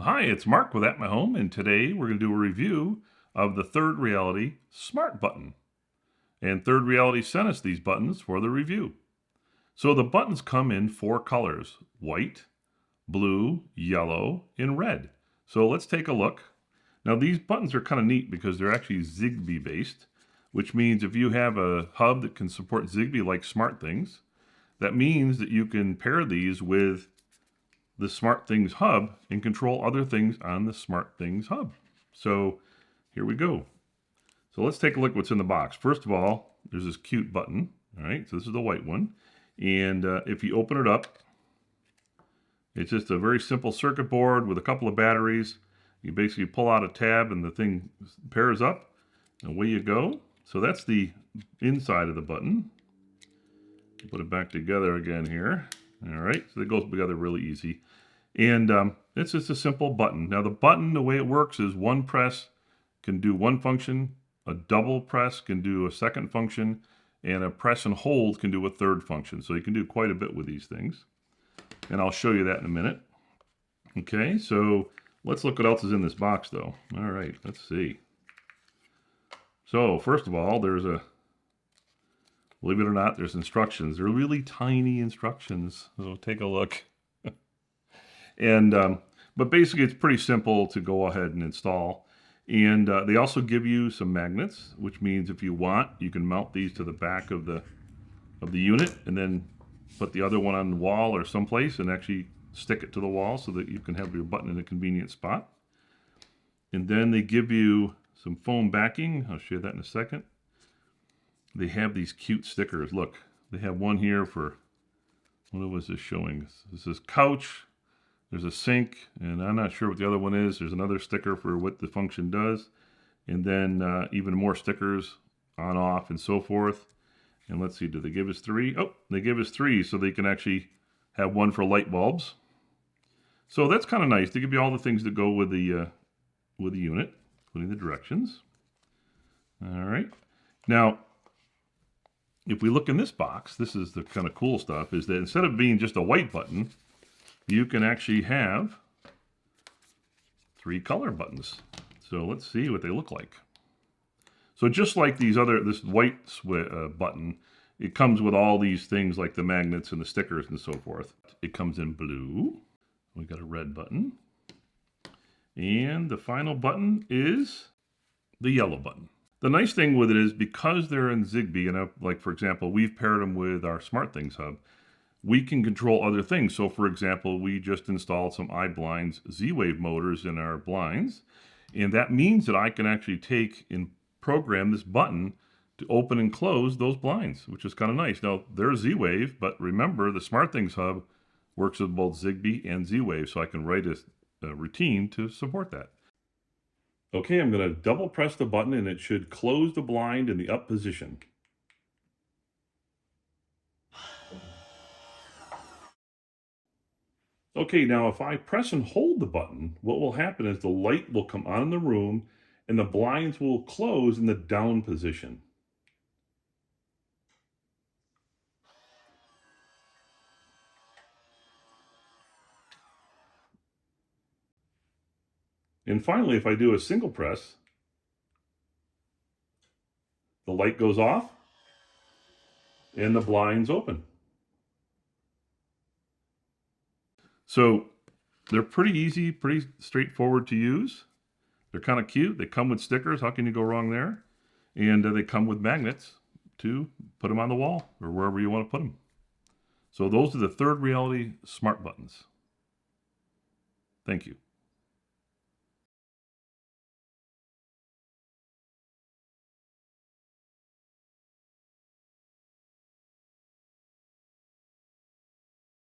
Hi, it's Mark with At My Home, and today we're going to do a review of the Third Reality Smart Button. And Third Reality sent us these buttons for the review. So the buttons come in 4 colors: white, blue, yellow, and red. So let's take a look. Now these buttons are kind of neat because they're actually ZigBee based, which means if you have a hub that can support ZigBee like SmartThings, that means that you can pair these with the SmartThings hub and control other things on the SmartThings hub. So here we go. So let's take a look what's in the box. First of all, there's this cute button. All right, so this is the white one. And if you open it up, it's just a very simple circuit board with a couple of batteries. You basically pull out a tab and the thing pairs up, and away you go. So that's the inside of the button. Put it back together again here. All right, so it goes together really easy. And it's just a simple button. Now the button, the way it works is one press can do one function, a double press can do a second function, and a press and hold can do a third function. So you can do quite a bit with these things. And I'll show you that in a minute. Okay, so let's look what else is in this box though. All right, let's see. So first of all, there's a, believe it or not, there's instructions. They're really tiny instructions. So take a look. And but basically it's pretty simple to go ahead and install. And they also give you some magnets, which means if you want, you can mount these to the back of the unit and then put the other one on the wall or someplace and actually stick it to the wall so that you can have your button in a convenient spot. And then they give you some foam backing. I'll show you that in a second. They have these cute stickers. Look, they have one here for, what was this showing? This is couch. There's a sink, and I'm not sure what the other one is. There's another sticker for what the function does. And then even more stickers on, off, and so forth. And let's see, did they give us 3? Oh, they give us 3, so they can actually have one for light bulbs. So that's kind of nice. They give you all the things that go with the unit, including the directions. All right. Now, if we look in this box, this is the kind of cool stuff, is that instead of being just a white button, you can actually have 3 color buttons. So let's see what they look like. So just like this white button, it comes with all these things like the magnets and the stickers and so forth. It comes in blue. We got a red button. And the final button is the yellow button. The nice thing with it is because they're in ZigBee, and like for example, we've paired them with our SmartThings hub, we can control other things. So for example, we just installed some iBlinds Z-Wave motors in our blinds. And that means that I can actually take and program this button to open and close those blinds, which is kind of nice. Now they're Z-Wave, but remember the SmartThings hub works with both ZigBee and Z-Wave. So I can write a routine to support that. Okay, I'm going to double press the button and it should close the blind in the up position. Okay, now if I press and hold the button, what will happen is the light will come on in the room and the blinds will close in the down position. And finally, if I do a single press, the light goes off and the blinds open. So they're pretty easy, pretty straightforward to use. They're kind of cute. They come with stickers. How can you go wrong there? And they come with magnets to put them on the wall or wherever you want to put them. So those are the Third Reality Smart Buttons. Thank you.